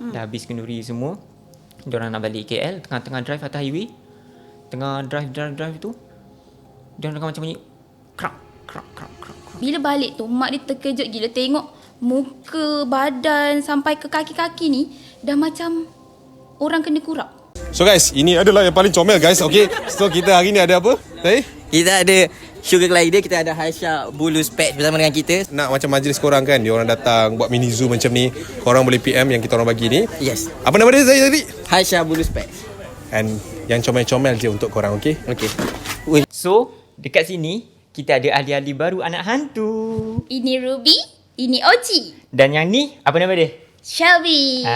Dah habis kenduri semua. Diorang nak balik KL, tengah-tengah drive atas highway. Tengah drive tu, diorang dengar macam bunyi krak. Bila balik tu, mak dia terkejut gila tengok muka, badan sampai ke kaki-kaki ni dah macam orang kena kurap. So guys, ini adalah yang paling comel guys. Okay, so kita hari ni ada apa? Kita ada Sugar Glider, kita ada Haisha Bulus Patch bersama dengan kita. Nak macam majlis korang kan, diorang datang buat mini zoo macam ni. Korang boleh PM yang kita orang bagi ni. Yes, Apa nama dia saya tadi? Haisha Bulus Patch. And yang comel-comel je untuk korang, okay? Okay. So, dekat sini kita ada ahli-ahli baru anak hantu. Ini Ruby, ini Oci, Dan yang ni, apa nama dia? Shelby.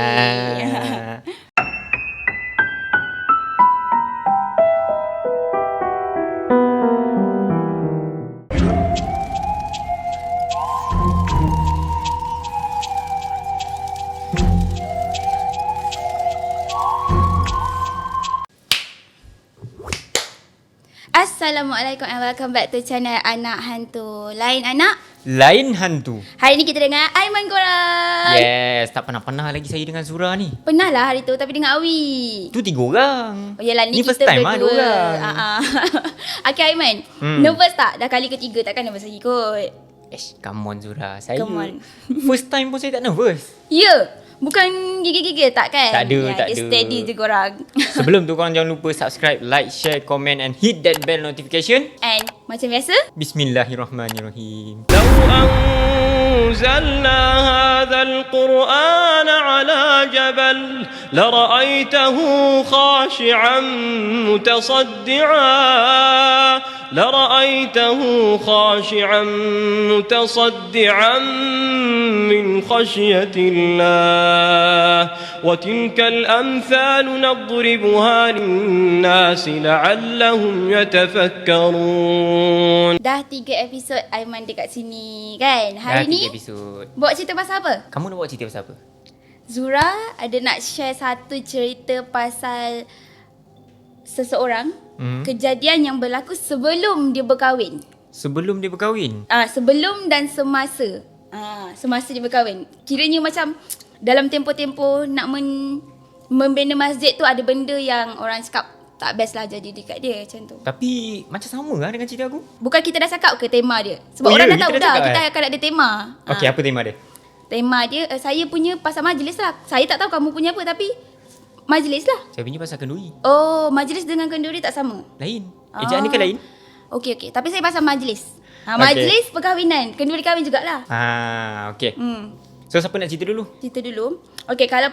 Assalamualaikum and welcome back to channel Anak Hantu. Lain anak, Lain hantu. hari ni kita dengan Aiman korang. Yes, tak pernah lagi saya dengan Zura ni. Pernah lah hari tu tapi dengan Awi. Tu 3 orang. Oh yalah ni first kita time berdua. ada orang. Okay Aiman, nervous tak? Dah kali ketiga takkan nervous lagi kot. Come on Zura. Saya Come on. first time pun saya tak nervous. Ya, bukan gigil-gigil tak kan? Tak ada, tak dia ada. steady je korang. Sebelum tu korang jangan lupa subscribe, like, share, comment and hit that bell notification. And macam biasa, Bismillahirrahmanirrahim. لو أنزلنا هذا القرآن على جبل لرأيته خاشعا متصدعا من خشية الله وتلك الأمثال نضربها للناس لعلهم يتفكرون. dah 3 episod Aiman dekat sini kan? Hari Dah ni 3 episod. buat cerita pasal apa? Kamu nak buat cerita pasal apa? Zura ada nak share satu cerita pasal seseorang, kejadian yang berlaku sebelum dia berkahwin. Sebelum dia berkahwin? Sebelum dan semasa. Semasa dia berkahwin. Kiranya macam dalam tempoh-tempoh nak membina masjid tu ada benda yang orang cakap tak best lah jadi dekat dia macam tu. Tapi macam sama lah dengan cerita aku. Bukan kita dah cakap ke tema dia? Sebab Oh, orang ya, dah tahu kita dah dah. cakap, Kita akan ada tema. Okey, apa tema dia? Tema dia saya punya pasal majlis lah. Saya tak tahu kamu punya apa tapi majlis lah. Saya punya pasal kenduri. Oh, majlis dengan kenduri tak sama? Lain. Ejaan ni kan lain? Okey. Tapi saya pasal majlis. Okey. Majlis perkahwinan. Kenduri kahwin jugalah. Okey. So siapa nak cerita dulu? Cerita dulu. Okey, kalau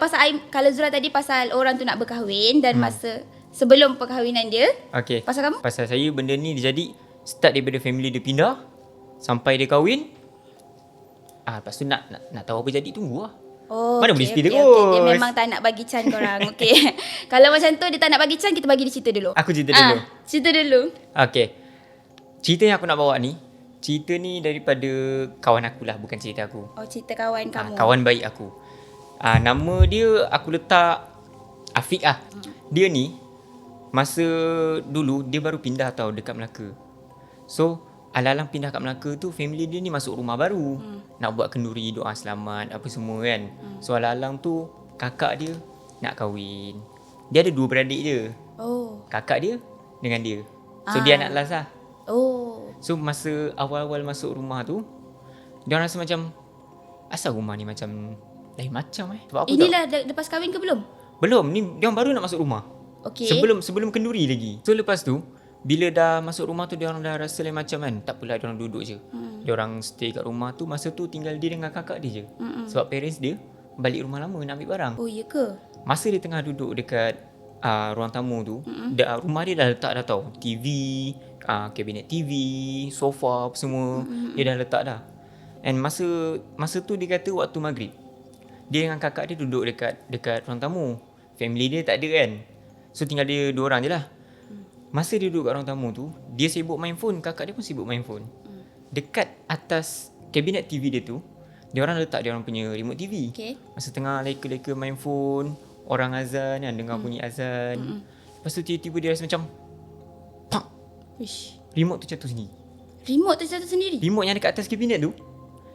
kalau Zura tadi pasal orang tu nak berkahwin dan masa sebelum perkahwinan dia. Okey. Pasal kamu? Pasal saya benda ni dia jadi start daripada family dia pindah sampai dia kahwin. Lepas tu nak tahu apa jadi tunggu lah. Oh, Mana boleh speed okay. terus. Dia memang tak nak bagi can korang. Okey. Kalau macam tu dia tak nak bagi can, kita bagi dia cerita dulu. Aku cerita dulu. Cerita dulu. Okey. Cerita yang aku nak bawa ni, cerita ni daripada kawan aku lah, bukan cerita aku. Oh, cerita kawan kamu. Kawan baik aku. Nama dia aku letak Afiq ah. Dia ni masa dulu dia baru pindah tau dekat Melaka. So alang-alang pindah kat Melaka tu family dia ni masuk rumah baru. Nak buat kenduri, doa selamat apa semua kan. So alang-alang tu kakak dia nak kahwin. Dia ada 2 beradik je. Oh. Kakak dia dengan dia. So dia anak last lah. Oh. So masa awal-awal masuk rumah tu, dia orang rasa macam asal rumah ni macam lain macam Sebab aku Inilah lepas kahwin ke belum? belum, ni dia orang baru nak masuk rumah. Okey. Sebelum kenduri lagi. So lepas tu bila dah masuk rumah tu dia orang dah rasa lain macam kan. Tak apalah dia orang duduk je. Dia orang stay kat rumah tu masa tu tinggal dia dengan kakak dia je. Sebab parents dia balik rumah lama nak ambil barang. Oh, ya ke? Masa dia tengah duduk dekat ruang tamu tu, rumah dia dah letak dah tau. TV, kabinet TV, sofa apa semua. Dia dah letak dah. And masa tu dia kata waktu maghrib, dia dengan kakak dia duduk dekat ruang tamu. Family dia tak ada kan. So tinggal dia 2 orang je lah. Masa dia duduk kat ruang tamu tu, dia sibuk main phone, kakak dia pun sibuk main phone. Dekat atas kabinet TV dia tu, dia orang letak dia orang punya remote TV. Okey. Masa tengah leka-leka main phone, orang azan kan, dengar bunyi azan. Lepas tu tiba-tiba dia rasa macam pak, Ish. remote tu jatuh sendiri. Remote tu jatuh sendiri? Remote yang dekat atas kabinet tu,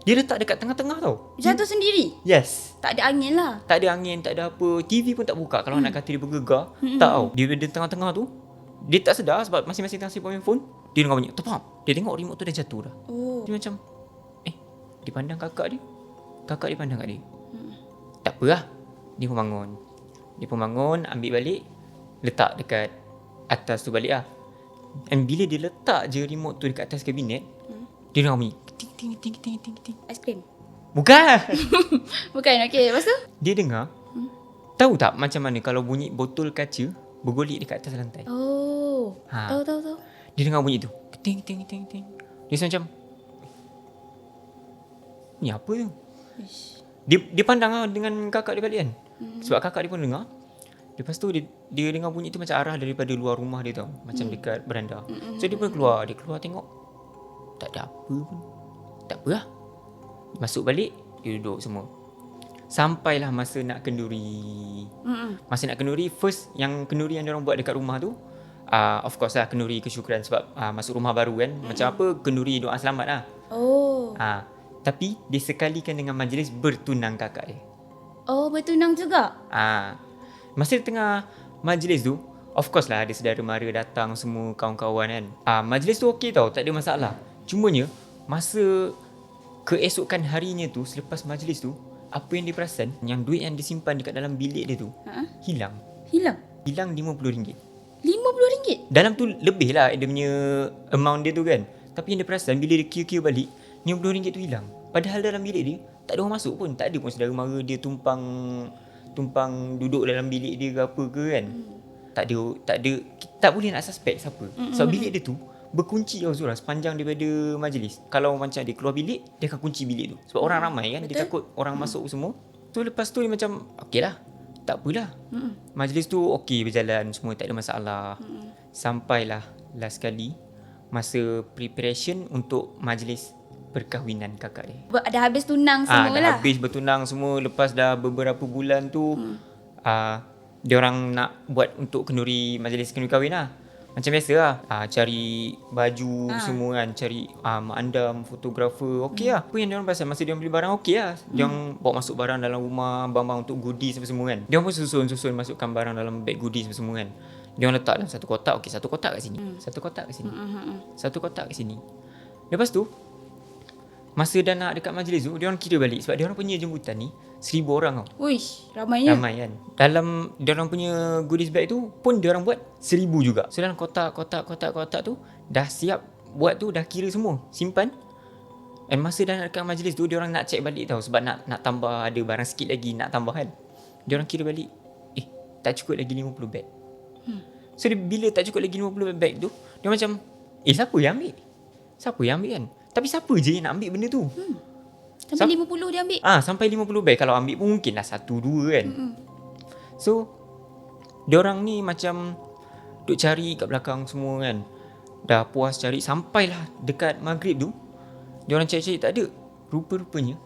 Dia letak dekat tengah-tengah tau. Jatuh sendiri. Yes. Tak ada angin lah. Tak ada angin, tak ada apa. TV pun tak buka. Kalau nak kata dia bergegar, tak tau. Dia di tengah-tengah tu, dia tak sedar sebab masing-masing tengah sibuk main phone. Dia dengar bunyi, tepam. Dia tengok remote tu dah jatuh dah. Oh. Dia macam, dia pandang kakak dia. Kakak dia pandang kat dia. Tak apa lah. Dia pun bangun, ambil balik, letak dekat atas tu balik lah. And bila dia letak je remote tu dekat atas kabinet, dia dengar bunyi, ting, ting, ting, ting, ting, ting. Aiskrim. Bukan. Bukan, okey. Lepas tu? Dia dengar, tahu tak macam mana kalau bunyi botol kaca bergolek dekat atas lantai? Oh. Ha. Tahu. Dia dengar bunyi tu. Ting, ting, ting, ting. Dia macam, ni apa tu? Dia pandang lah dengan kakak dia balik kan. Sebab kakak dia pun dengar. Lepas tu dia dengar bunyi tu macam arah daripada luar rumah dia tau. Macam dekat beranda. So dia pun keluar. Dia keluar tengok, tak ada apa pun. Tak apa lah. Masuk balik, dia duduk semua. Sampailah masa nak kenduri. Masa nak kenduri, first yang kenduri yang diorang buat dekat rumah tu, of course lah kenduri kesyukuran sebab masuk rumah baru kan. Macam apa, kenduri doa selamat lah. Oh. Tapi dia sekalikan dengan majlis bertunang kakak dia. Oh, bertunang juga? Masa tengah majlis tu, of course lah ada saudara mara datang semua kawan-kawan kan. Majlis tu okey tau, tak ada masalah. Cumanya masa keesokan harinya tu, selepas majlis tu, apa yang dia perasan, yang duit yang disimpan dekat dalam bilik dia tu hilang. Hilang RM50. RM50? Dalam tu lebih lah dia punya amount dia tu kan. Tapi yang dia perasan bila dia kira-kira balik, RM50 tu hilang. Padahal dalam bilik dia tak ada orang masuk pun. Tak ada pun saudara mara dia tumpang duduk dalam bilik dia ke apa ke kan. Tak boleh nak suspect siapa. Sebab bilik dia tu berkunci tau Zura sepanjang daripada majlis. Kalau macam dia keluar bilik, dia akan kunci bilik tu. Sebab orang ramai kan. Betul? Dia takut orang masuk semua. So lepas tu dia macam, okey lah, tak apalah. Majlis tu okey berjalan, semua tak ada masalah. Sampailah last kali masa preparation untuk majlis perkahwinan kakak dia. Dah habis tunang semua dah lah. habis bertunang semua. Lepas dah beberapa bulan tu, diorang nak buat untuk kenduri, majlis kenduri kahwin lah. Macam biasa lah, cari baju semua kan, cari mak andam, fotografer, okey lah. Apa yang diorang pasal masa diorang beli barang okey lah. Diorang bawa masuk barang dalam rumah, barang untuk goodies apa semua kan. Diorang pun susun masukkan barang dalam beg goodies apa semua kan. Diorang letak dalam satu kotak, okey satu kotak kat sini, satu kotak kat sini, satu kotak kat sini. Lepas tu, masa dah nak dekat majlis tu, diorang kira balik sebab diorang punya jemputan ni 1,000 orang tau. Uish, ramainya. Ramai kan. Dalam diorang punya goodies bag tu pun diorang buat 1,000 juga. So dalam kotak tu dah siap buat tu, dah kira semua, simpan. And masa dah nak dekat majlis tu, diorang nak check balik tau sebab nak tambah, ada barang sikit lagi nak tambah kan. Diorang kira balik, tak cukup lagi 50 bag. So bila tak cukup lagi 50 bag tu, dia macam, siapa yang ambil? Siapa yang ambil kan? Tapi siapa je yang nak ambil benda tu? Sampai 50 dia ambil? Sampai 50 bag. Kalau ambil pun mungkin lah 1-2 kan. So diorang ni macam duk cari kat belakang semua kan. Dah puas cari, sampailah dekat maghrib tu, diorang cari-cari tak ada. Rupa-rupanya,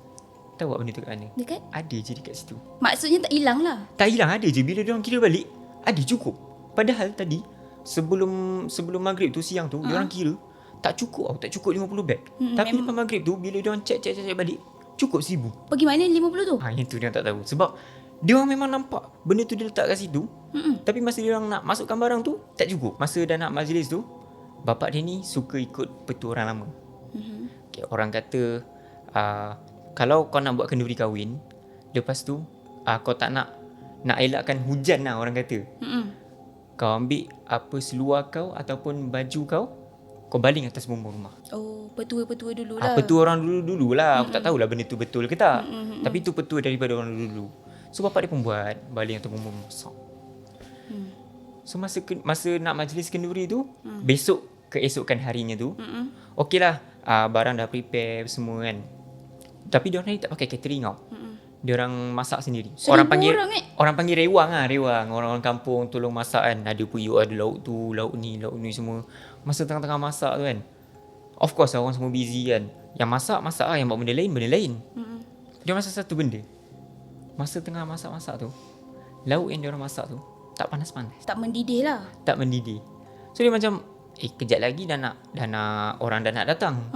tahu tak benda tu kat mana? Dekat? Ada je dekat situ. Maksudnya tak hilang lah? Tak hilang, ada je. Bila diorang kira balik, ada cukup. Padahal tadi sebelum maghrib tu, siang tu, diorang kira tak cukup tau, tak cukup 50 bag. Tapi lepas maghrib tu, bila diorang check balik, cukup 1,000. Pergi mana 50 tu? Yang tu diorang tak tahu. Sebab diorang memang nampak benda tu dia letak kat situ. Tapi masa diorang nak masukkan barang tu, tak cukup. Masa dah nak majlis tu, bapak dia ni suka ikut petua orang lama. Okay, orang kata, kalau kau nak buat kenduri kahwin, lepas tu kau tak nak elakkan hujan lah, orang kata. Kau ambil apa seluar kau ataupun baju kau baling atas bumbung rumah. Oh, petua-petua dulu lah. Petua orang dulu lah. Aku tak tahulah benda tu betul ke tak. Tapi tu petua daripada orang dulu. So bapak dia pun buat baling atas bumbung besar. So masa nak majlis kenduri tu, besok keesokan harinya tu, okey lah, barang dah prepare semua kan. Tapi diorang ni tak pakai catering tau. Diorang masak sendiri. 1,000 orang panggil rewang lah, rewang. Orang-orang kampung tolong masak kan. Ada puyuk, ada lauk tu, lauk ni semua. Masa tengah-tengah masak tu kan, of course orang semua busy kan. Yang masak lah, yang buat benda lain. Dia masak satu benda. Masa tengah masak-masak tu, lauk yang diorang masak tu tak panas-panas, Tak mendidih lah. tak mendidih. So dia macam, kejap lagi dah nak orang dah nak datang.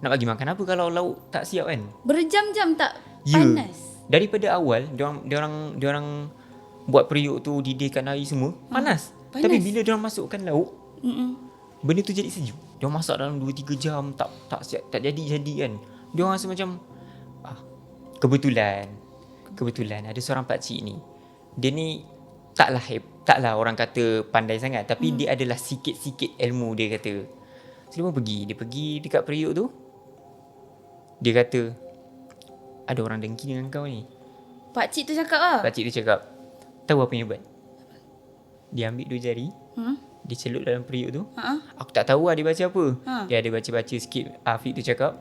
nak bagi makan apa kalau lauk tak siap kan? Berjam-jam tak Ya. panas. Daripada awal diorang buat periuk tu, didihkan air semua, panas. panas. Tapi bila diorang masukkan lauk, Mm-mm. benda tu jadi sejuk. Diorang masak dalam 2-3 jam tak siap, tak jadi kan. Diorang rasa macam kebetulan ada seorang pakcik ni. Dia ni taklah orang kata pandai sangat, tapi dia adalah sikit-sikit ilmu, dia kata. So, dia pergi dekat periuk tu. Dia kata, ada orang dengki dengan kau ni. Pakcik tu cakap lah. Pakcik tu cakap, tahu apa yang dia buat? Dia ambil 2 jari, dia celup dalam periuk tu. Aku tak tahu dia baca apa. Dia ada baca-baca sikit. Afiq tu cakap.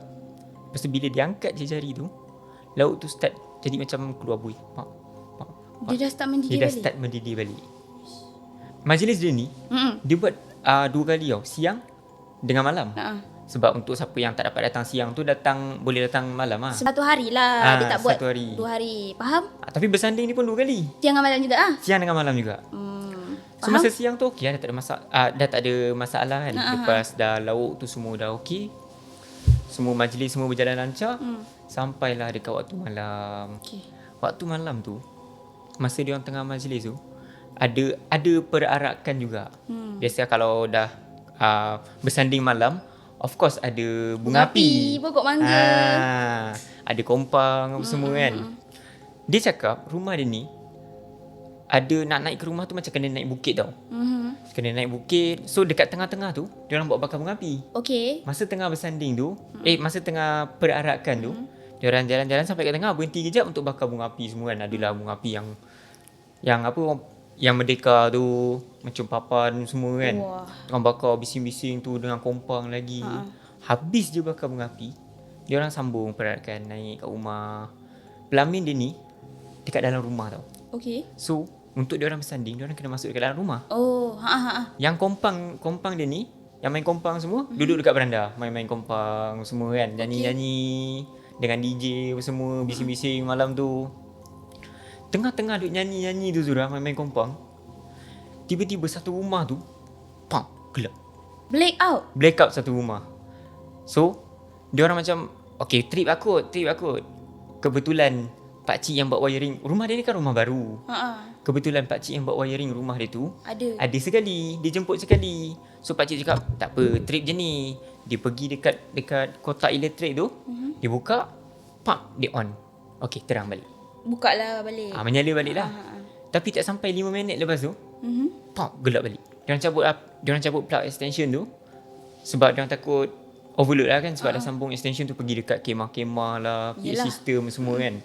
Lepas tu bila dia angkat je jari tu, lauk tu start jadi macam keluar buih. Dia dah start mendidih Dia dah balik. start mendidih balik. Majlis dia ni, dia buat 2 kali tau. Siang dengan malam. Sebab untuk siapa yang tak dapat datang siang tu, boleh datang malam lah. Satu hari lah. Dia tak buat 1 hari. 2 hari. Faham? Tapi bersanding ni pun 2 kali. Siang dengan malam juga ah. Siang dengan malam juga. So Faham? masa siang tu okey, dah tak ada masalah kan. Lepas dah lauk tu semua dah okey. Semua majlis semua berjalan lancar. Sampailah dekat waktu malam. Okey. Waktu malam tu, masa dia orang tengah majlis tu, ada perarakan juga. Biasa kalau dah bersanding malam, of course ada bunga api. Pokok mangga. Ada kompang apa semua kan. Dia cakap rumah dia ni ada nak naik ke rumah tu macam kena naik bukit tau. Kena naik bukit. So dekat tengah-tengah tu dia orang buat bakar bunga api. Okey. Masa tengah bersanding tu, masa tengah perarakan tu, dia orang jalan-jalan sampai kat tengah, berhenti kejap untuk bakar bunga api semua kan. Adalah bunga api yang merdeka tu, macam papan semua kan. Wah. Orang bakar bising-bising tu dengan kompang lagi. Habis je bakar bunga api, dia orang sambung perarakan naik kat rumah. Pelamin dia ni dekat dalam rumah tau. Okey. So untuk dia orang bersanding, dia orang kena masuk dekat dalam rumah. Oh, Yang kompang dia ni, yang main kompang semua, duduk dekat beranda, main-main kompang semua kan. Nyanyi-nyanyi dengan DJ semua, bising-bising malam tu. Tengah-tengah duk nyanyi-nyanyi tu Zura, main-main kompang. Tiba-tiba satu rumah tu, gelap. Blackout satu rumah. So, dia orang macam, okay, trip akut. Kebetulan pakcik yang buat wiring, rumah dia ni kan rumah baru. Kebetulan pakcik yang buat wiring rumah dia tu ada sekali, dia jemput sekali. So pakcik cakap, tak apa, trip je ni. Dia pergi dekat kotak elektrik tu, dia buka, dia on. Okay, terang balik. Buka lah balik. Menyala balik lah. Tapi tak sampai 5 minit lepas tu, gelap balik. Diorang cabut plug extension tu sebab diorang takut overload lah kan. Sebab dah sambung extension tu pergi dekat kemah-kemah lah, PA system semua kan.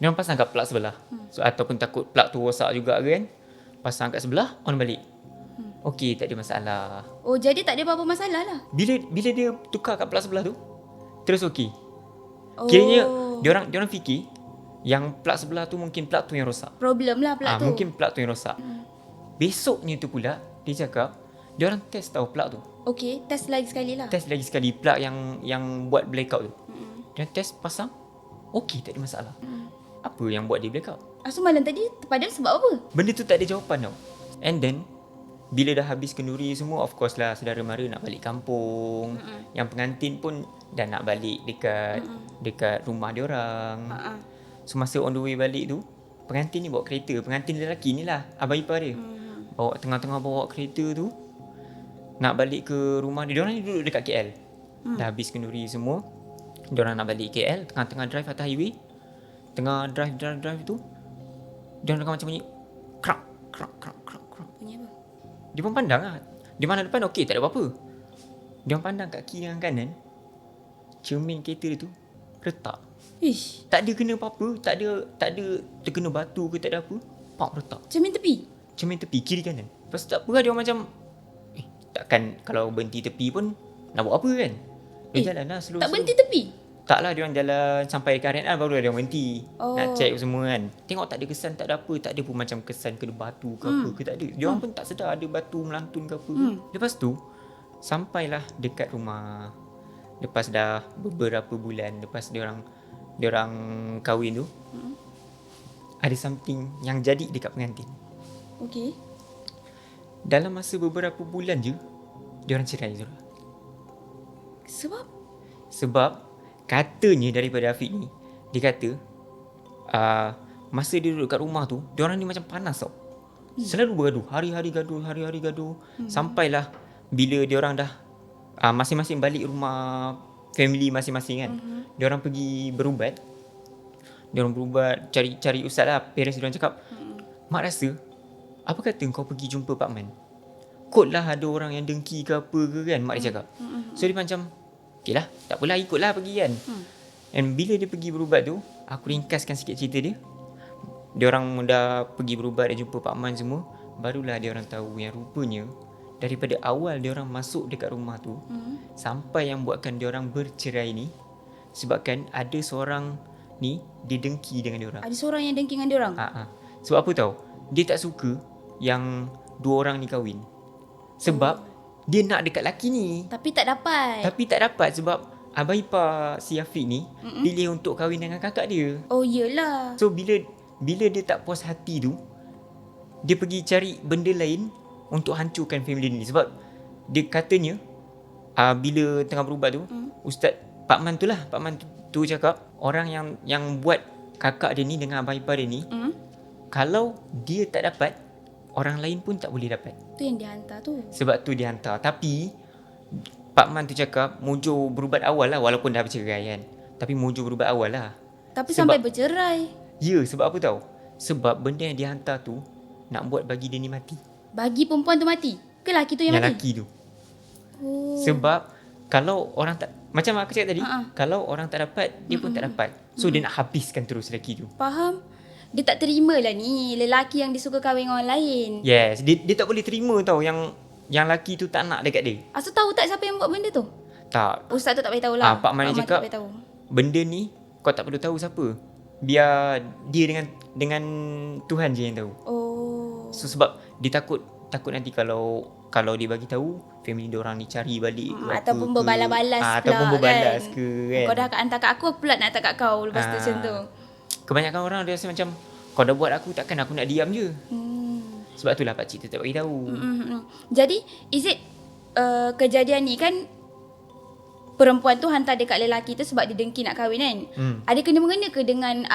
Diorang pasang kat plug sebelah. So, ataupun takut plug tu rosak juga kan. Pasang kat sebelah, on balik. Okey, tak ada masalah. Oh, jadi tak ada apa-apa masalah lah. Bila dia tukar kat plug sebelah tu, terus okey. Kiranya diorang fikir yang plug sebelah tu mungkin plug tu yang rosak. Problem lah plug tu. Mungkin plug tu yang rosak. Besoknya tu pula dia cakap diorang test tahu plug tu. Okey, test lagi sekali lah. Test lagi sekali plug yang buat blackout tu. Dia test pasang, okey, tak ada masalah. Apa yang buat dia blackout? So malam tadi padahal sebab apa? Benda tu tak ada jawapan tau. And then bila dah habis kenduri semua, of course lah saudara mara nak balik kampung. Yang pengantin pun dah nak balik dekat rumah dia orang. So masa on the way balik tu, pengantin ni bawa kereta. Pengantin lelaki ni lah, abang ipar dia. Bawa tengah-tengah bawa kereta tu nak balik ke rumah dia. Diorang ni duduk dekat KL. Dah habis kenduri semua. Diorang nak balik KL, tengah-tengah drive atas highway. Tengah drive tu, diorang dengar macam bunyi krak. Bunyi apa? Dia pun pandang lah. Di mana depan okey, tak ada apa-apa. Dia pandang kat kiri dan kanan. Cermin kereta dia tu retak. Ish. Tak ada kena apa-apa, tak ada terkena batu ke, tak ada apa. Retak. Cermin tepi kiri kanan. Lepas tu tak apa lah, dia orang macam takkan kalau berhenti tepi pun nak buat apa kan. Dia jalan lah slow. Tak berhenti tepi? Tak lah, dia orang jalan sampai dekat RNR baru dia orang berhenti. Nak check semua kan. Tengok tak ada kesan, tak ada apa. Tak ada pun macam kesan kena batu ke apa ke, tak ada. Dia orang pun tak sedar ada batu melantun ke apa. Lepas tu sampailah dekat rumah. Lepas dah beberapa bulan lepas dia orang kahwin tu, ada something yang jadi dekat pengantin. Okey. Dalam masa beberapa bulan je dia orang cerai Zura. Sebab Sebab katanya daripada Afiq ni, dia kata masa dia duduk kat rumah tu, diorang ni macam panas tau. Selalu bergaduh, hari-hari gaduh. Sampailah bila diorang dah masing-masing balik rumah family masing-masing kan. Diorang pergi berubat. Diorang berubat, cari ustaz lah. Parents diorang cakap, mak rasa, apa kata kau pergi jumpa Pak Man? Kot lah ada orang yang dengki ke apa ke kan, mak dia cakap. So dia macam, okay lah, tak apalah, ikutlah pergi kan. And bila dia pergi berubat tu, aku ringkaskan sikit cerita dia. Diorang dah pergi berubat, dia jumpa Pak Man semua. Barulah diorang tahu yang rupanya daripada awal diorang masuk dekat rumah tu, sampai yang buatkan diorang bercerai ni, sebabkan ada seorang ni dia dengki dengan diorang. Ada seorang yang dengki dengan diorang. Sebab apa tahu? Dia tak suka yang dua orang ni kahwin. Sebab dia nak dekat lelaki ni. Tapi tak dapat. Sebab abang ipar si Afiq ni pilih untuk kahwin dengan kakak dia. Oh yelah. So bila dia tak puas hati tu, dia pergi cari benda lain untuk hancurkan family ni. Sebab dia katanya bila tengah berubat tu, Ustaz Pak Man tu cakap, orang yang buat kakak dia ni dengan abang ipar dia ni, kalau dia tak dapat, orang lain pun tak boleh dapat. Tu yang dia hantar tu. Sebab tu dia hantar. Tapi Pak Man tu cakap mujur berubat awal lah, walaupun dah bercerai kan. Tapi mujur berubat awal lah. Tapi sampai bercerai. Ya, sebab apa tahu? Sebab benda yang dia hantar tu nak buat bagi dia ni mati. Bagi perempuan tu mati? Ke lelaki tu yang mati? Lelaki tu. Oh. Sebab kalau orang tak, macam aku cakap tadi, kalau orang tak dapat, dia pun tak dapat. So dia nak habiskan terus lelaki tu. Faham? Dia tak terima lah ni lelaki yang dia suka kahwin dengan orang lain. Yes, dia tak boleh terima tau yang lelaki tu tak nak dekat dia. Asal tahu tak siapa yang buat benda tu? Tak. Ustaz tu tak beritahu lah. Pak Man cakap, benda ni kau tak perlu tahu siapa. Biar dia dengan Tuhan je yang tahu. Oh. So sebab dia takut nanti kalau dia bagi tahu, family dia orang ni cari balik ke ataupun apa berbalas-balas pula ataupun berbalas kan. ke kan. Kau dah hantar kat aku pula nak hantar kat kau lepas tu macam tu. Kebanyakan orang dia rasa macam, kau dah buat aku, takkan aku nak diam je. Sebab itulah pakcik tu tak bagi tahu. Jadi is it kejadian ni kan perempuan tu hantar dekat lelaki tu sebab dia dengki nak kahwin kan. Ada kena-mengena ke dengan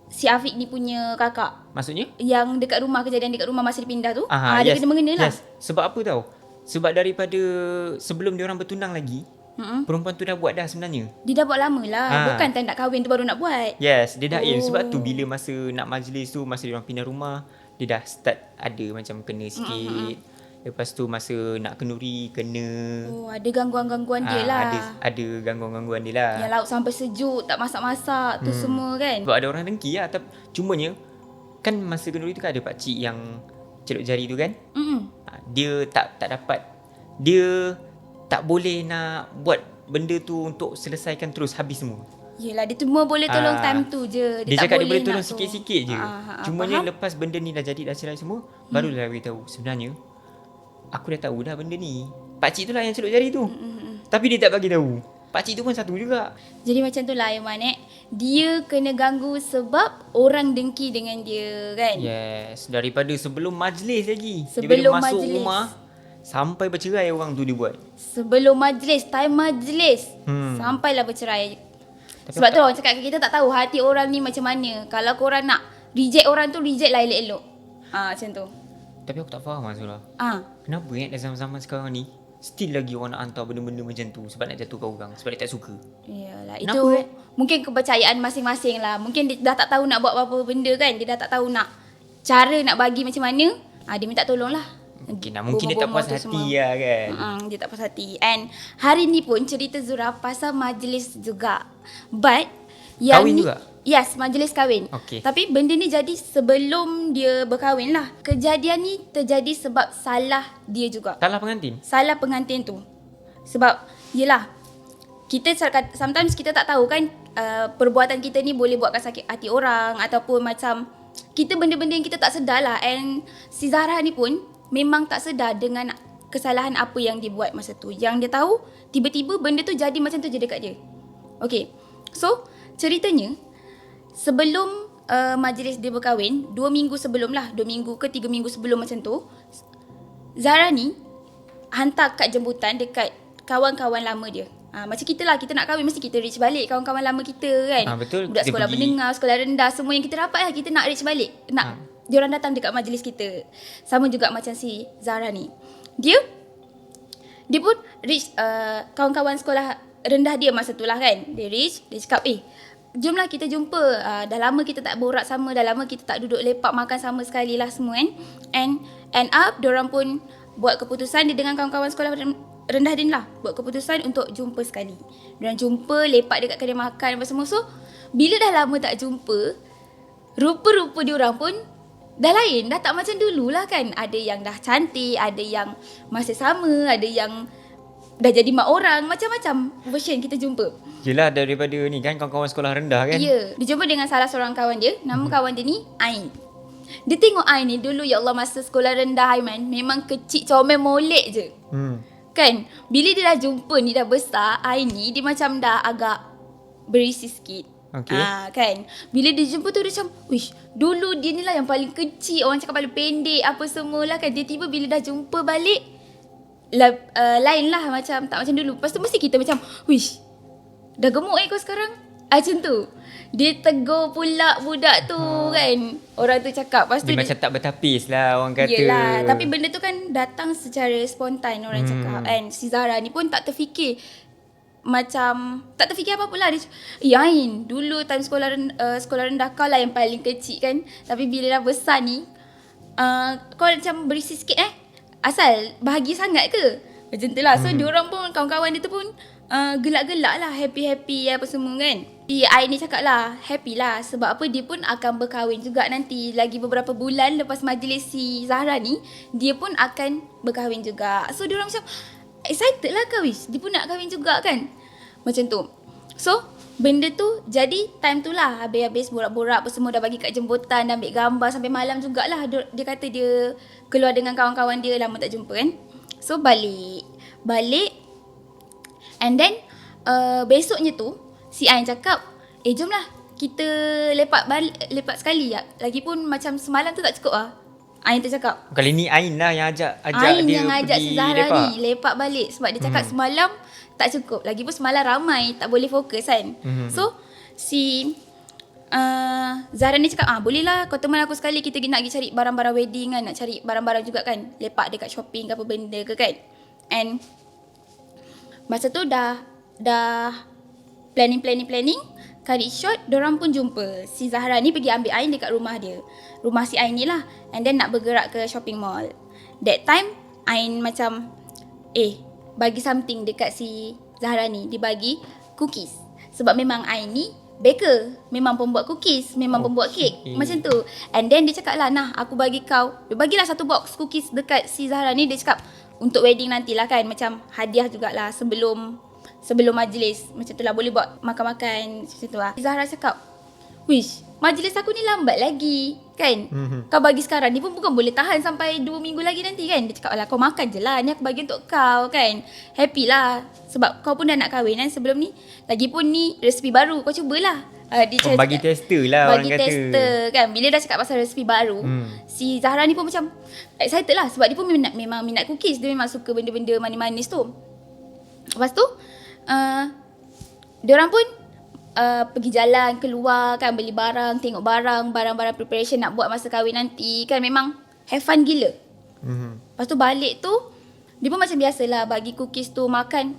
si Afiq ni punya kakak? Maksudnya? Yang dekat rumah, kejadian dekat rumah masa dia pindah tu? Ada yes, kena-mengena lah. Yes. Sebab apa tahu? Sebab daripada sebelum dia orang bertunang lagi, perempuan tu dah buat dah sebenarnya. Dia dah buat lama lah. Bukan time nak kahwin tu baru nak buat. Yes, dia dah aim. Sebab tu bila masa nak majlis tu, masa dia orang pindah rumah, dia dah start ada macam kena sikit. Lepas tu masa nak kenduri, kena. Oh, ada gangguan-gangguan dia lah. Ada gangguan-gangguan dia lah. Yang laut sampai sejuk, tak masak-masak tu semua kan. Sebab ada orang dengki lah. Cumanya, kan masa kenduri tu kan ada pakcik yang celup jari tu kan. Dia tak dapat. Dia tak boleh nak buat benda tu untuk selesaikan terus habis semua. Yelah, dia cuma boleh tolong time tu je. Dia tak cakap dia boleh tolong nak sikit-sikit je. Cumanya faham? lepas benda ni dah jadi, dah cerai semua, barulah beritahu sebenarnya aku dah tahu dah benda ni. Pakcik tu lah yang celup jari tu. Tapi dia tak bagi tahu. Pakcik tu pun satu juga. Jadi macam tu lah Aiman dia kena ganggu sebab orang dengki dengan dia kan. Yes, daripada sebelum majlis lagi. Sebelum daripada masuk majlis. rumah sampai bercerai orang tu dia buat. Sebelum majlis, time majlis, sampailah bercerai. Sebab tu orang cakap kita tak tahu hati orang ni macam mana. Kalau korang nak reject orang tu, reject lah elok-elok. Macam tu. Tapi aku tak faham Azula. Kenapa dalam zaman sekarang ni still lagi orang nak hantar benda-benda macam tu sebab nak jatuhkan orang, sebab dia tak suka. Yalah, Kenapa, itu mungkin kepercayaan masing-masing lah. Mungkin dia dah tak tahu nak buat apa-apa benda kan. Dia dah tak tahu nak cara nak bagi macam mana. Dia minta tolong lah. Mungkin dia tak puas hati lah kan. Dia tak puas hati. And hari ni pun cerita Zura pasal majlis juga. But yang kahwin ni, juga? Yes, majlis kahwin. Okay. Tapi benda ni jadi sebelum dia berkahwin lah. Kejadian ni terjadi sebab salah dia juga. Salah pengantin? Salah pengantin tu. Sebab yelah, kita sometimes kita tak tahu kan perbuatan kita ni boleh buatkan sakit hati orang, ataupun macam kita benda-benda yang kita tak sedar lah. And si Zahra ni pun memang tak sedar dengan kesalahan apa yang dia buat masa tu. Yang dia tahu tiba-tiba benda tu jadi macam tu je dekat dia. Okay, so ceritanya sebelum majlis dia berkahwin, 2 minggu sebelum lah, 2 minggu ke 3 minggu sebelum macam tu, Zahra ni hantar kad jemputan dekat kawan-kawan lama dia. Macam kita lah, kita nak kahwin mesti kita reach balik kawan-kawan lama kita kan. Betul. Budak Kita sekolah pergi- menengah, sekolah rendah, semua yang kita rapat lah, kita nak reach balik. Nak diorang datang dekat majlis kita. Sama juga macam si Zahra ni. Dia pun reach kawan-kawan sekolah rendah dia masa tu lah kan. Dia reach, dia cakap, jomlah kita jumpa. Dah lama kita tak borak sama, dah lama kita tak duduk lepak makan sama sekali lah semua kan. And end up, diorang pun buat keputusan, dia dengan kawan-kawan sekolah rendah dia lah, buat keputusan untuk jumpa sekali. Diorang jumpa, lepak dekat kedai makan apa semua. So, bila dah lama tak jumpa, rupa-rupa diorang pun dah lain, dah tak macam dulu lah kan. Ada yang dah cantik, ada yang masih sama, ada yang dah jadi mak orang, macam-macam version kita jumpa. Yelah, daripada ni kan kawan-kawan sekolah rendah kan. Ya, dia jumpa dengan salah seorang kawan dia. Nama kawan dia ni Ain. Dia tengok Ain ni dulu, ya Allah, masa sekolah rendah Aiman, memang kecil comel molek je. Kan, bila dia dah jumpa ni, dah besar, Ain ni dia macam dah agak berisi sikit. Okay. Kan, bila dia jumpa tu dia macam, wish, dulu dia ni lah yang paling kecil, orang cakap paling pendek apa semualah kan. Dia tiba bila dah jumpa balik, lain lah, macam tak macam dulu. Lepas tu mesti kita macam, wish, dah gemuk kau sekarang. Macam tu. Dia tegur pula budak tu kan. Orang tu cakap. Lepas tu Dia macam tak bertapis lah orang kata. Yelah, tapi benda tu kan datang secara spontan orang cakap kan. Si Zahra ni pun tak terfikir. Macam tak terfikir apa-apa lah. Dia Ain, dulu time sekolah rendah kau lah yang paling kecil kan. Tapi bila dah besar ni, kau macam berisi sikit asal bahagia sangat ke? Macam tu lah. So diorang pun, kawan-kawan dia tu pun gelak-gelak lah, happy-happy apa semua kan. Si Ain ni cakap lah, happy lah. Sebab apa, dia pun akan berkahwin juga nanti. Lagi beberapa bulan lepas majlis si Zahra ni, dia pun akan berkahwin juga. So diorang macam excited lah kahwin. Dia pun nak kahwin juga kan. Macam tu. So benda tu jadi time tu lah. Habis-habis borak-borak apa semua, dah bagi kat jemputan, dah ambil gambar sampai malam jugalah. Dia kata dia keluar dengan kawan-kawan dia, lama tak jumpa kan. So balik. And then besoknya tu si Ain cakap, jomlah kita lepak sekali ya. Lagipun macam semalam tu tak cukup lah. Ain tu cakap. Kali ni Ain lah yang ajak Ain dia yang ajak pergi si Zahra lepak. ni lepak balik. Sebab dia cakap semalam tak cukup. Lagipun semalam ramai, tak boleh fokus kan. So si Zahra ni cakap, boleh lah kau teman aku sekali, kita nak pergi cari barang-barang wedding kan. Nak cari barang-barang juga kan. Lepak dekat shopping ke apa benda ke kan. And masa tu dah planning. Cut it short, diorang pun jumpa. Si Zahra ni pergi ambil Ain dekat rumah dia. Rumah si Ain ni lah. And then nak bergerak ke shopping mall. That time, Ain macam, bagi something dekat si Zahra ni. Dia bagi cookies. Sebab memang Ain ni baker. Memang pembuat cookies. Memang pembuat kek. Macam tu. And then dia cakap lah, nah aku bagi kau. Dia bagilah satu box cookies dekat si Zahra ni. Dia cakap, untuk wedding nantilah kan. Macam hadiah jugalah sebelum majlis. Macam tu lah, boleh buat makan-makan macam tu lah. Zahra cakap, wish, majlis aku ni lambat lagi kan. Kau bagi sekarang ni pun bukan boleh tahan sampai 2 minggu lagi nanti kan. Dia cakap, alah kau makan je lah, ni aku bagi untuk kau kan. Happy lah. Sebab kau pun dah nak kahwin kan sebelum ni. Lagipun ni resipi baru, kau cubalah. Dia bagi tester lah orang kata. Bagi tester kan. Bila dah cakap pasal resipi baru, si Zahra ni pun macam excited lah. Sebab dia pun memang minat cookies. Dia memang suka benda-benda manis-manis tu. Lepas tu diorang pun pergi jalan, keluar kan, beli barang, tengok barang-barang preparation nak buat masa kahwin nanti kan. Memang have fun gila. Lepas tu balik tu, dia pun macam biasalah bagi cookies tu, makan.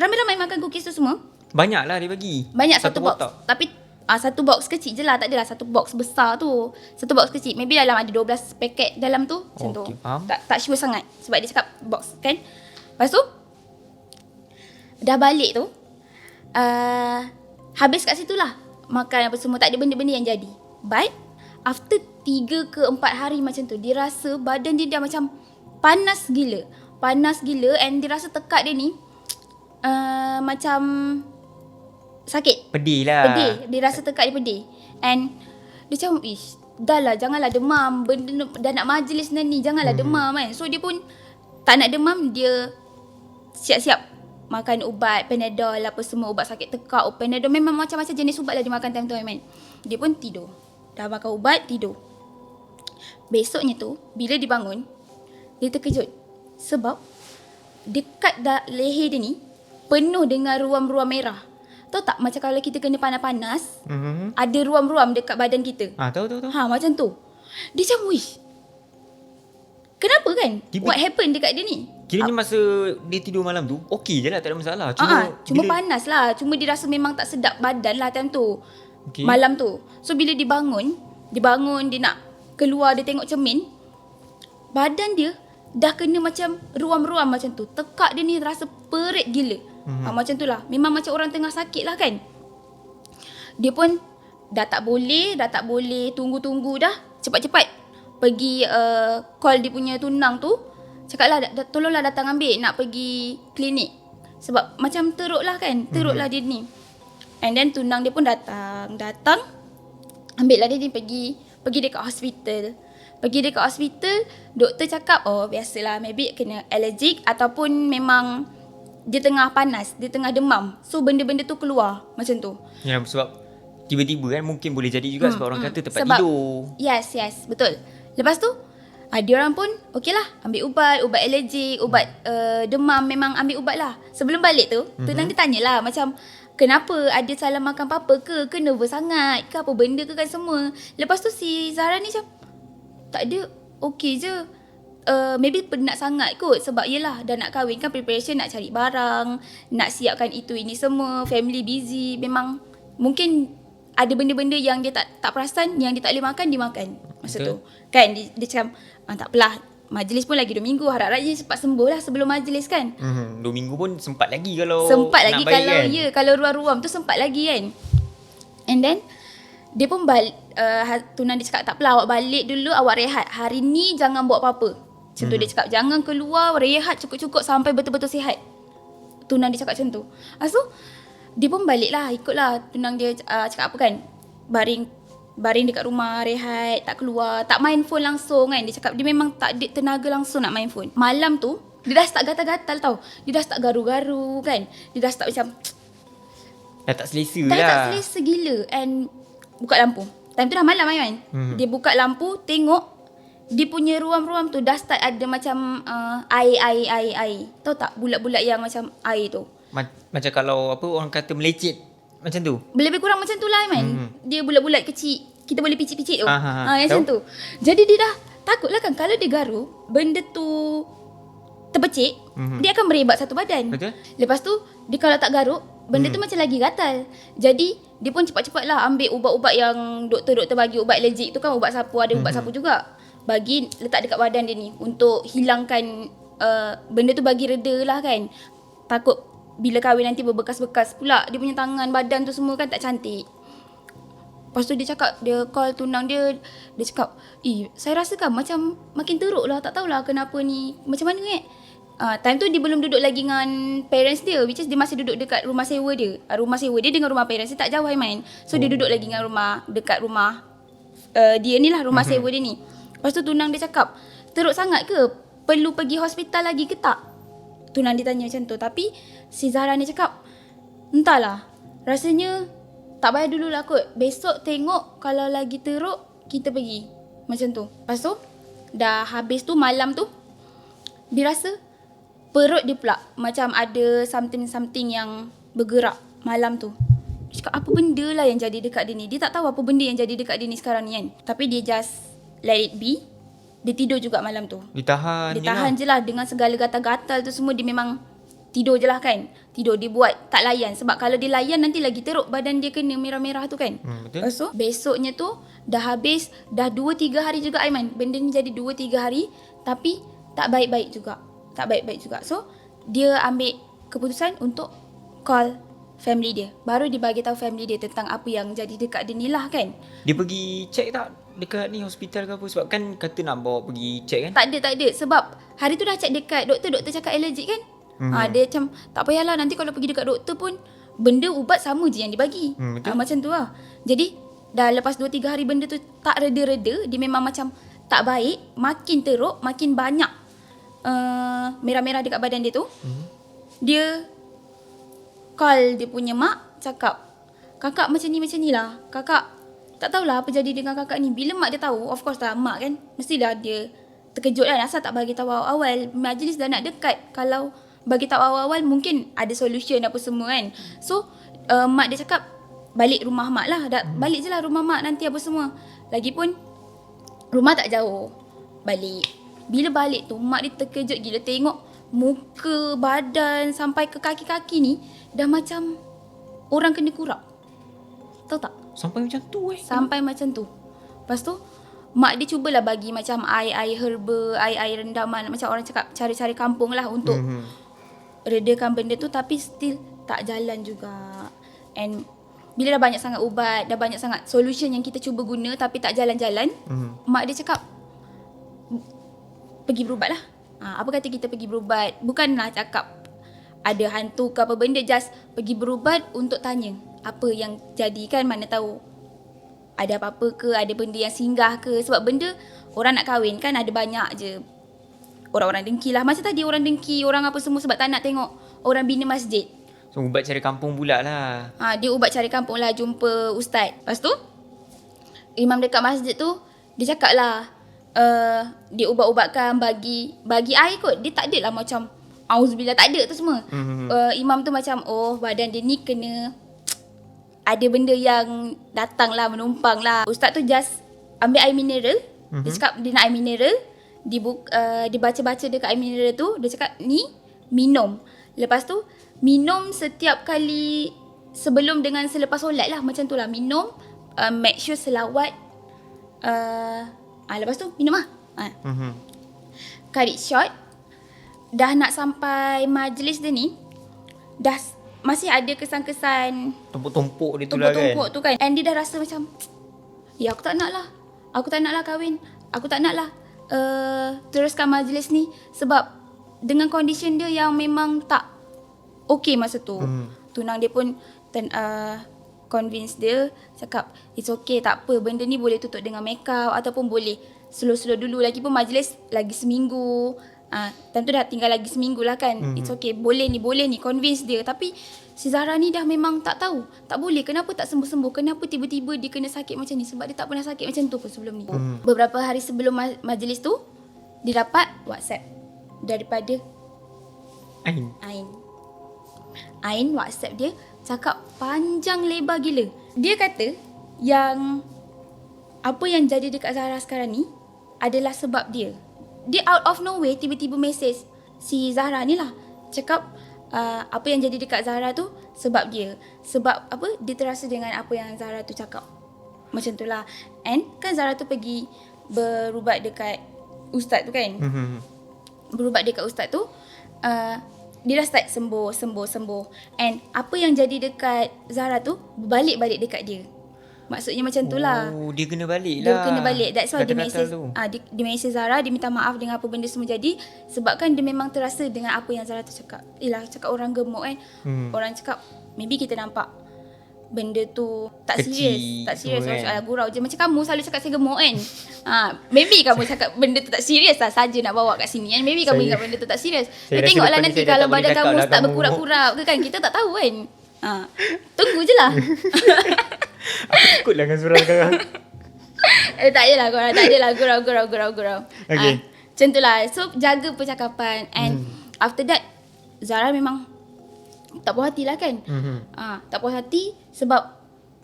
Ramai-ramai makan cookies tu semua. Banyak lah dia bagi. Banyak satu box. kotak. Tapi satu box kecil je lah, tak adalah satu box besar tu. Satu box kecil, maybe dalam ada 12 paket dalam tu. Macam tu. Faham. Tak sure sangat. Sebab dia cakap box kan. Lepas tu dah balik tu, habis kat situ lah makan apa semua, tak ada benda-benda yang jadi. But after 3 ke 4 hari macam tu, dia rasa badan dia dah macam panas gila. And dia rasa tekak dia ni macam sakit. Pedih lah. Pedih. Dia rasa tekak dia pedih. And dia macam, dah lah, janganlah demam. Benda dah nak majlis ni, janganlah demam kan. So dia pun tak nak demam, dia siap-siap makan ubat, Panadol apa semua, ubat sakit tekak, Panadol, memang macam-macam jenis ubat lah dia makan time tu kan. Dia pun tidur. Dah makan ubat, tidur. Besoknya tu, bila dia bangun, dia terkejut. Sebab dekat leher dia ni penuh dengan ruam-ruam merah. Tahu tak macam kalau kita kena panas-panas, ada ruam-ruam dekat badan kita. Tahu. Macam tu. Dia macam, wish, kenapa kan? What happened dekat dia ni? Kiranya masa dia tidur malam tu, okey je lah, tak ada masalah. Cuma panas lah. Cuma dia rasa memang tak sedap badan lah time tu. Okay. Malam tu. So bila dia bangun, dia nak keluar, dia tengok cermin, badan dia dah kena macam ruam-ruam macam tu. Tekak dia ni rasa perit gila. Macam tu lah. Memang macam orang tengah sakit lah kan. Dia pun dah tak boleh tunggu-tunggu dah. Cepat-cepat pergi call dia punya tunang tu. Cakap lah, tolonglah datang ambil, nak pergi klinik. Sebab macam teruk lah kan. Teruk lah dia ni. And then tunang dia pun datang. Ambil lah dia ni pergi dekat hospital. Pergi dekat hospital, doktor cakap, biasalah, maybe kena allergic ataupun memang dia tengah panas, dia tengah demam. So benda-benda tu keluar macam tu. Ya, sebab tiba-tiba kan mungkin boleh jadi juga sebab orang kata tempat Sebab, tidur. Yes, betul. Lepas tu dia orang pun okey lah, ambil ubat allergic, ubat demam, memang ambil ubat lah. Sebelum balik tu, tunang dia tanyalah macam, kenapa, ada salah makan apa-apa ke nervous sangat ke apa benda ke kan semua. Lepas tu si Zahra ni macam, tak ada, okey je. Maybe penat sangat kot sebab yelah dah nak kahwin kan, preparation, nak cari barang, nak siapkan itu ini semua, family busy. Memang mungkin ada benda-benda yang dia tak perasan, yang dia tak boleh makan, dia makan masa tu. Kan dia cakap, tak apalah, majlis pun lagi 2 minggu, harap-harap je cepat sembuh lah sebelum majlis kan. 2 minggu pun sempat lagi kalau kalau ruam-ruam tu sempat lagi kan. And then dia pun balik, tunang dia cakap, tak apalah, awak balik dulu, awak rehat. Hari ni jangan buat apa-apa. Macam tu dia cakap, jangan keluar, rehat cukup-cukup sampai betul-betul sihat. Tunang dia cakap macam tu. So dia pun balik lah, ikutlah tunang dia cakap apa kan. Baring dekat rumah, rehat, tak keluar, tak main phone langsung kan. Dia cakap dia memang tak ada tenaga langsung nak main phone. Malam tu dia dah start gatal-gatal tau. Dia dah start garu-garu kan. Dia dah start macam dah tak selesa dah lah. tak selesa gila. And buka lampu. Time tu dah malam kan. Dia buka lampu, tengok dia punya ruam-ruam tu dah start ada macam air. Tahu tak bulat-bulat yang macam air tu. Macam kalau apa orang kata melecet macam tu. Lebih kurang macam tu lah Aiman. Dia bulat-bulat kecil. Kita boleh picit-picit tu. Yang macam tu. Jadi dia dah takut lah kan, kalau dia garu, benda tu terpecik, dia akan merebak satu badan. Betul. Lepas tu, dia kalau tak garuk, benda tu macam lagi gatal. Jadi, dia pun cepat-cepat lah ambil ubat-ubat yang doktor-doktor bagi, ubat allergic tu kan, ubat sapu, ada ubat sapu juga. Bagi, letak dekat badan dia ni untuk hilangkan benda tu, bagi reda lah kan. Takut bila kahwin nanti berbekas-bekas pula dia punya tangan, badan tu semua kan tak cantik. Lepas tu dia cakap, dia call tunang dia cakap, saya rasakan macam makin teruk lah, tak tahulah kenapa ni, macam mana time tu dia belum duduk lagi dengan parents dia, which is dia masih duduk dekat rumah sewa dia. Rumah sewa dia dengan rumah parents dia tak jauh Aiman. So dia duduk lagi dengan dekat rumah dia ni lah, rumah sewa dia ni. Lepas tu tunang dia cakap, teruk sangat ke? Perlu pergi hospital lagi ke tak? Tunang dia tanya macam tu. Tapi si Zahra ni cakap, entahlah, rasanya tak payah dululah kot. Besok tengok kalau lagi teruk, kita pergi. Macam tu. Lepas tu, dah habis tu malam tu, dia rasa perut dia pula macam ada something yang bergerak malam tu. Dia cakap, apa benda lah yang jadi dekat dia ni? Dia tak tahu apa benda yang jadi dekat dia ni sekarang ni kan. Tapi dia just let it be. Dia tidur juga malam tu. Ditahan je lah. Dengan segala gatal-gatal tu semua, dia memang tidur je lah kan. Tidur, dia buat tak layan. Sebab kalau dia layan nanti lagi teruk, badan dia kena merah-merah tu kan. Betul. So besoknya tu dah habis, dah 2-3 hari juga Aiman. Benda ni jadi 2-3 hari, tapi tak baik-baik juga. So dia ambil keputusan untuk call family dia. Baru dia bagi tahu family dia tentang apa yang jadi dekat dia ni lah kan. Dia pergi check tak dekat ni hospital ke apa? Sebab kan kata nak bawa pergi check kan. Tak ada. Sebab hari tu dah check dekat doktor cakap allergic kan. Dia macam, tak payahlah, nanti kalau pergi dekat doktor pun benda ubat sama je yang dibagi. Macam tu lah. Jadi dah lepas 2-3 hari benda tu tak reda-reda, dia memang macam tak baik, makin teruk, makin banyak merah-merah dekat badan dia tu. Dia call dia punya mak, cakap, kakak macam ni lah. Kakak tak tahulah apa jadi dengan kakak ni. Bila mak dia tahu, of course lah mak kan, mestilah dia terkejut kan, asal tak bagi tahu awal-awal, majlis dah nak dekat. Kalau bagi tahu awal-awal mungkin ada solution apa semua kan. So mak dia cakap balik rumah mak lah. Balik je lah rumah mak nanti apa semua. Lagipun rumah tak jauh. Balik. Bila balik tu mak dia terkejut gila tengok muka, badan sampai ke kaki-kaki ni dah macam orang kena kurap. Tahu tak? Sampai macam tu Sampai macam tu. Lepas tu mak dia cubalah bagi macam air herba, air rendaman, macam orang cakap cari-cari kampung lah untuk redakan benda tu, tapi still tak jalan juga. And bila dah banyak sangat ubat, dah banyak sangat solution yang kita cuba guna tapi tak jalan-jalan, mak dia cakap pergi berubat lah. Apa kata kita pergi berubat? Bukanlah cakap ada hantu ke apa benda, just pergi berubat untuk tanya apa yang jadi kan, mana tahu ada apa-apa ke, ada benda yang singgah ke. Sebab benda orang nak kahwin kan ada banyak je orang-orang dengki lah. Macam tadi orang dengki, orang apa semua sebab tak nak tengok orang bina masjid. So ubat cari kampung pula lah. Dia ubat cari kampung lah, jumpa ustaz. Lepas tu imam dekat masjid tu dia cakap lah dia ubat-ubatkan, bagi air kot. Dia tak ada lah macam auzubillah, tak ada tu semua. Imam tu macam badan dia ni kena ada benda yang datang lah, menumpang lah. Ustaz tu just ambil air mineral. Dia cakap dia nak air mineral. Dia baca-baca dekat air mineral tu. Dia cakap ni minum. Lepas tu minum setiap kali sebelum dengan selepas solat lah. Macam tu lah minum. Make sure selawat. Lepas tu minum lah. Cut it short. Dah nak sampai majlis dia ni, dah masih ada kesan-kesan Tumpuk-tumpuk dia tu lah kan. tumpuk-tumpuk tu kan. And dia dah rasa macam aku tak nak lah kahwin. Aku tak nak lah teruskan majlis ni. Sebab dengan condition dia yang memang tak okay masa tu. Tunang dia pun convince dia, cakap it's okay, tak apa, benda ni boleh tutup dengan makeup ataupun boleh slow-slow dulu. Lagipun majlis lagi seminggu. Time tu dah tinggal lagi seminggu lah kan. It's okay, boleh ni, convince dia. Tapi si Zahra ni dah memang tak tahu, tak boleh, kenapa tak sembuh-sembuh, kenapa tiba-tiba dia kena sakit macam ni. Sebab dia tak pernah sakit macam tu pun sebelum ni. Beberapa hari sebelum majlis tu, dia dapat WhatsApp daripada Ain. WhatsApp dia cakap panjang lebar gila. Dia kata yang apa yang jadi dekat Zahra sekarang ni adalah sebab dia. Dia out of nowhere tiba-tiba message si Zahra ni lah. Cakap apa yang jadi dekat Zahra tu sebab dia. Sebab apa, dia terasa dengan apa yang Zahra tu cakap. Macam tu lah. And kan Zahra tu pergi berubat dekat ustaz tu kan. Berubat dekat ustaz tu, dia dah start sembuh. And apa yang jadi dekat Zahra tu berbalik-balik dekat dia. Maksudnya macam tu lah. Dia kena balik Dia lah. kena balik. That's why dia message tu. dia message Zahra. Dia minta maaf dengan apa benda semua jadi. Sebab kan dia memang terasa dengan apa yang Zahra tu cakap. Cakap orang gemuk kan. Orang cakap maybe kita nampak benda tu tak Kecil, serius. Tak serius. semua Orang kan. cakap gurau je. Macam kamu selalu cakap saya gemuk kan. Maybe kamu cakap benda tu tak serius lah. Saja nak bawa kat sini kan. Maybe kamu ingat benda tu tak serius. Saya rasa Tengoklah lepas ni nanti saya dah kalau tak boleh badan cakap kamu lah start kamu berkurap-kurap ke kan. Kita tak tahu kan. Tunggu je lah. Aku ikutlah dengan surah sekarang. Tak adalah korang. Tak adalah gurau. Okay. Macam tu lah. So jaga percakapan. And after that Zahra memang tak puas hati lah kan. Tak puas hati sebab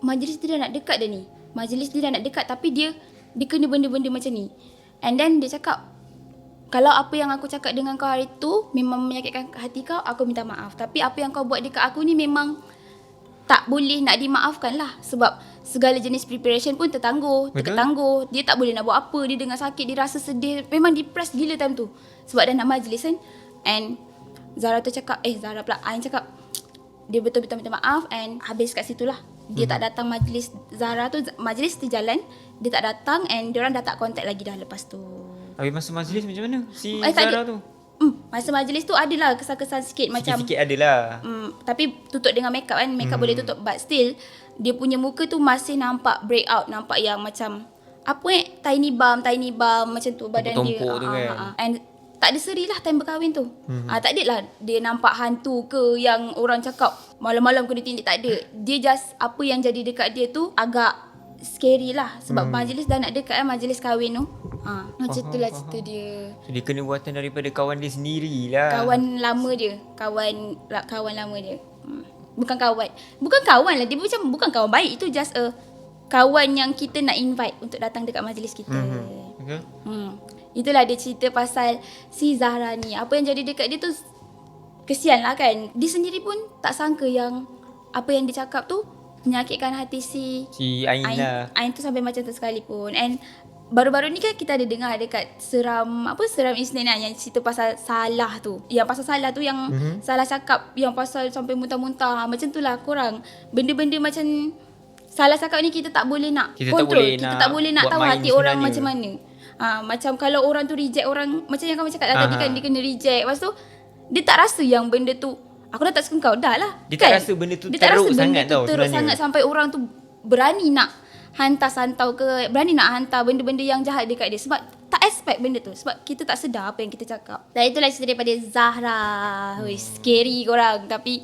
majlis dia dah nak dekat dah ni. Majlis dia dah nak dekat tapi dia kena benda-benda macam ni. And then dia cakap, kalau apa yang aku cakap dengan kau hari tu memang menyakitkan hati kau, aku minta maaf. Tapi apa yang kau buat dekat aku ni memang tak boleh nak dimaafkan lah. Sebab segala jenis preparation pun tertangguh. Dia tak boleh nak buat apa. Dia dengar sakit, dia rasa sedih. Memang depressed gila time tu. Sebab dah nak majlis kan. And Zahra tu cakap, Ain cakap, dia betul-betul minta maaf. And habis kat situ lah. Dia tak datang majlis Zahra tu. Majlis tu jalan, dia tak datang. And diorang dah tak contact lagi dah lepas tu. Habis masa majlis macam mana si tak Zahra ada. tu? Masa majlis tu adalah kesan-kesan sikit macam Sikit-sikit adalah. tapi tutup dengan makeup kan. Makeup boleh tutup. But still dia punya muka tu masih nampak break out. Nampak yang macam tiny bump macam tu badan dia. Tumpuk tu kan. And tak ada seri lah time berkahwin tu. Tak ada lah dia nampak hantu ke yang orang cakap malam-malam kena tindik. Tak ada. Dia just apa yang jadi dekat dia tu agak scary lah. Sebab majlis dah nak dekat majlis kahwin tu. Macam tu lah cerita dia. So, dia kena buatan daripada kawan dia sendiri lah. Kawan lama dia. Kawan lama dia. Bukan kawan lah. Dia bukan kawan baik. Itu just a kawan yang kita nak invite untuk datang dekat majlis kita. Okay. Itulah dia cerita pasal si Zahra ni. Apa yang jadi dekat dia tu kesian lah kan. Dia sendiri pun tak sangka yang apa yang dia cakap tu menyakitkan hati si Ain lah. Ain tu sampai macam tu sekalipun. And baru-baru ni kan kita ada dengar dekat Seram Isnin lah, yang cerita pasal salah tu. Yang pasal salah tu yang salah cakap, yang pasal sampai muntah-muntah. Macam tu lah korang. Benda-benda macam salah cakap ni kita tak boleh nak kontrol. Kita tak boleh nak tahu hati orang macam mana. Macam kalau orang tu reject orang, macam yang kamu cakap lah tadi kan, dia kena reject. Lepas tu dia tak rasa yang benda tu aku dah tak suka kau dah lah. Dia kan? tak rasa benda tu teruk sangat tau teruk sebenarnya. sangat sampai orang tu berani nak hantar santau ke, berani nak hantar benda-benda yang jahat dekat dia. Sebab tak expect benda tu. Sebab kita tak sedar apa yang kita cakap. Dan itulah cerita daripada Zahra. Scary korang. Tapi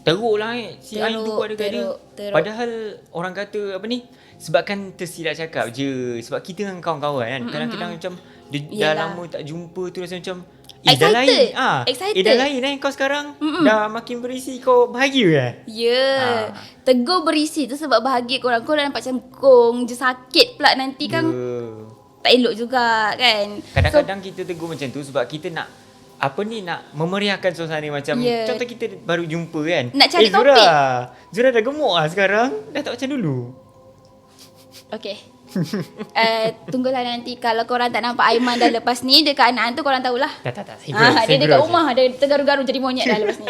teruk lah si Ain tu buat dekat dia. teruk. Padahal orang kata apa ni, sebabkan tersilap cakap je. Sebab kita dengan kawan-kawan kan, kadang-kadang macam dia dah lama tak jumpa tu rasa macam dah lain. Excited. Dah lain kau sekarang. Dah makin berisi, kau bahagia kan? Ya. Tegur berisi tu sebab bahagia korang. Korang nampak macam gong je, sakit pula nanti kan. Tak elok juga kan. Kadang-kadang kita tegur macam tu sebab kita nak nak memeriahkan suasana macam contoh kita baru jumpa kan. Nak cari topik. Zura dah gemuk lah sekarang. Dah tak macam dulu. Okay. Tunggulah nanti kalau korang tak nampak Aiman dah lepas ni dekat anak tu, korang tahulah. Tak. Dia dekat rumah dia tergaru-garu jadi monyet dah lepas ni.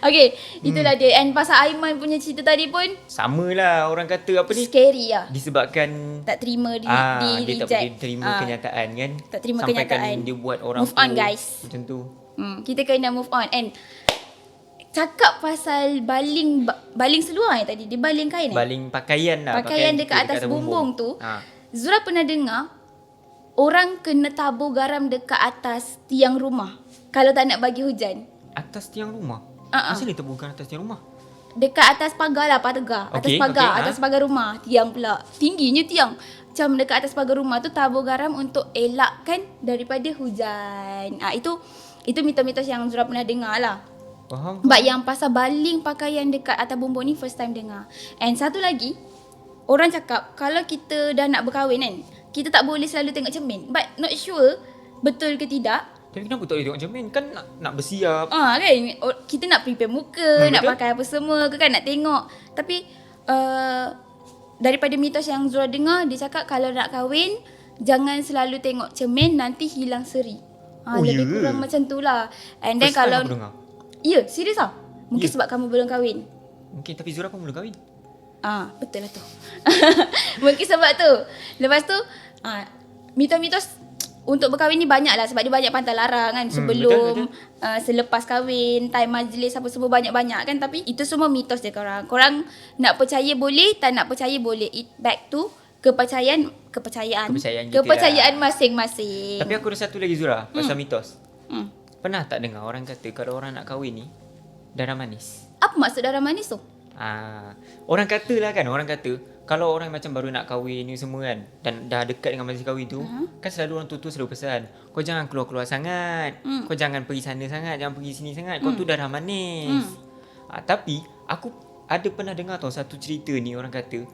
Okay, itulah dia. And pasal Aiman punya cerita tadi pun sama lah, orang kata apa ni, scary lah. disebabkan Tak terima di dia tak reject. boleh terima kenyataan kan. Tak terima Sampaikan kenyataan. dia buat orang Move on, guys. Macam tu. Kita kena move on. And cakap pasal baling seluar yang tadi, dia baling kain Baling pakaian lah. Pakaian dekat atas bumbung tu. Zura pernah dengar orang kena tabur garam dekat atas tiang rumah kalau tak nak bagi hujan. Atas tiang rumah? Macam ni terbuka atas tiang rumah? Dekat atas pagar lah, pagar. Atas pagar, atas pagar rumah. Tiang pula. Tingginya tiang. Macam dekat atas pagar rumah tu tabur garam untuk elakkan daripada hujan. Itu mitos-mitos yang Zura pernah dengar lah. Faham? But yang pasal baling pakaian dekat atas bumbung ni first time dengar. And satu lagi, orang cakap kalau kita dah nak berkahwin kan, kita tak boleh selalu tengok cermin. But not sure betul ke tidak. Tapi kenapa tak boleh tengok cermin? Kan nak bersiap. Kan kita nak prepare muka, nak betul. pakai apa semua ke kan, nak tengok. Tapi daripada mitos yang Zura dengar, dia cakap kalau nak kahwin jangan selalu tengok cermin, nanti hilang seri. Lebih kurang macam tu lah. And then First time kalau aku dengar. ya, serius lah. Mungkin sebab kamu belum kahwin. Mungkin, tapi Zura pun belum kahwin. Betul lah tu. Mungkin sebab tu. Lepas tu mitos-mitos untuk berkahwin ni banyak lah. Sebab dia banyak pantang larang kan. Sebelum, betul. Selepas kahwin, time majlis apa semua banyak-banyak kan. Tapi itu semua mitos dia korang. Korang nak percaya boleh, tak nak percaya boleh. It back to kepercayaan kita masing-masing. Tapi aku ada satu lagi Zura, pasal mitos. Pernah tak dengar orang kata kalau orang nak kahwin ni darah manis? Apa maksud darah manis tu? Orang kata kalau orang macam baru nak kahwin ni semua kan, dan dah dekat dengan majlis kahwin tu, kan selalu orang tua selalu pesan, kau jangan keluar-keluar sangat, kau jangan pergi sana sangat, jangan pergi sini sangat, kau tu darah manis. Tapi aku ada pernah dengar tau satu cerita ni, orang kata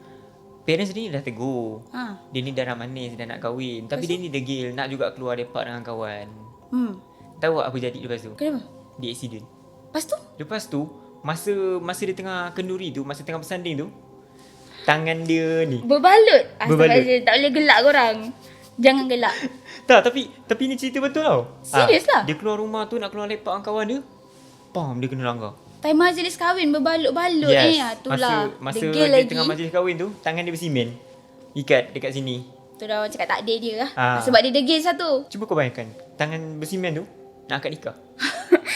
parents ni dah tegur, dia ni darah manis, dah nak kahwin, tapi dia ni degil, nak juga keluar lepak dengan kawan. Tahu apa jadi lepas tu? Kenapa? Dia accident. Lepas tu? Masa dia tengah kenduri tu, masa tengah bersanding tu, tangan dia ni Berbalut. Berbalut. Tak boleh gelak korang. Jangan gelak. tak, tapi ni cerita betul tau. Serius lah? Dia keluar rumah tu nak keluar lepak dengan kawan dia, dia kena langgar. Time majlis kahwin berbalut-balut. Itulah. Masa Degil dia lagi. tengah majlis kahwin tu, tangan dia bersimen ikat dekat sini. Tu dah orang cakap takdir dia lah. Sebab dia degil satu. Cuba kau bayangkan, tangan bersimen tu nak akad nikah.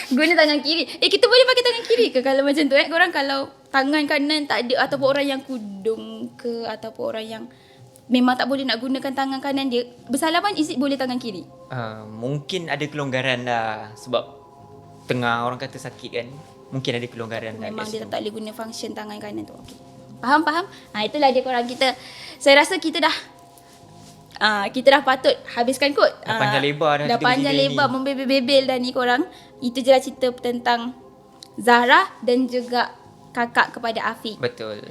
Guna tangan kiri. Kita boleh pakai tangan kiri ke kalau macam tu korang? Kalau tangan kanan tak ada, ataupun orang yang kudung ke, ataupun orang yang memang tak boleh nak gunakan tangan kanan dia, bersalaman isi boleh tangan kiri? Mungkin ada kelonggaran lah. Sebab tengah orang kata sakit kan, mungkin ada kelonggaran lah. Memang dia tak boleh guna function tangan kanan tu. Okay. Faham? Itulah dia korang. Saya rasa kita dah patut habiskan kot. Dah panjang lebar dah Dah kita panjang bercerita lebar ni. membebel-bebel dah ni korang. Itu je lah cerita tentang Zahra dan juga kakak kepada Afiq. Betul.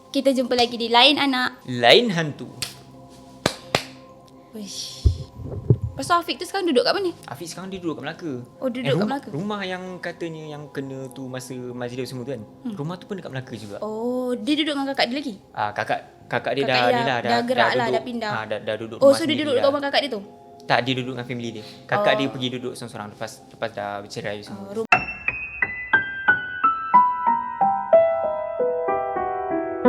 Kita jumpa lagi di lain anak. Lain hantu. Wish. Pasal Afiq tu sekarang duduk kat mana? Afiq sekarang dia duduk kat Melaka. Oh, duduk kat Melaka. Rumah yang katanya yang kena tu masa majlis semua tu kan. Rumah tu pun dekat Melaka juga. Oh, dia duduk dengan kakak dia lagi? Kakak dia Kakak dah dia ni lah, dah gerak lah, duduk, dah pindah. Dah duduk Oh, rumah so dia sendiri duduk dekat rumah kakak dia tu? Tak, dia duduk dengan family dia. Kakak dia pergi duduk seorang-seorang lepas dah bercerai semua.